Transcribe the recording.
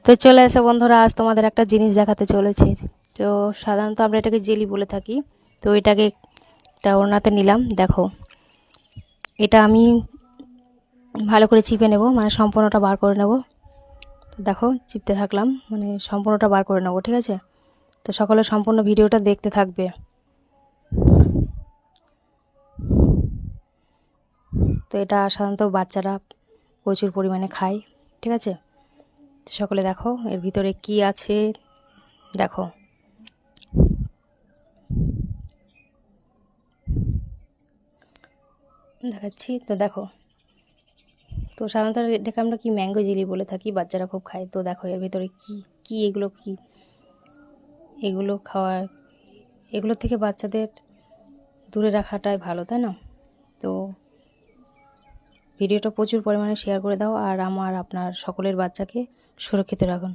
তো চলে এসে বন্ধুরা, আজ তোমাদের একটা জিনিস দেখাতে চলেছি। তো সাধারণত আমরা এটাকে জেলি বলে থাকি। তো এটাকে একটা ওড়নাতে নিলাম। দেখো, এটা আমি ভালো করে চিপে নেব, মানে সম্পূর্ণটা বার করে নেব। তো দেখো, চিপতে থাকলাম, মানে সম্পূর্ণটা বার করে নেব, ঠিক আছে? তো সকলে সম্পূর্ণ ভিডিওটা দেখতে থাকবে। তো এটা সাধারণত বাচ্চারা প্রচুর পরিমাণে খায়, ঠিক আছে? তো সকলে দেখো এর ভিতরে কি আছে। দেখো, দেখাচ্ছি। তো দেখো, তো সাধারণত এটাকে আমরা কি ম্যাঙ্গো জেলি বলে থাকি, বাচ্চারা খুব খায়। তো দেখো এর ভিতরে কি কি এগুলো কি, এগুলো খাওয়া, এগুলোর থেকে বাচ্চাদের দূরে রাখাটাই ভালো, তাই না? তো ভিডিওটা প্রচুর পরিমাণে শেয়ার করে দাও, আর আপনার সকলের বাচ্চাকে সুরক্ষিত রাখুন।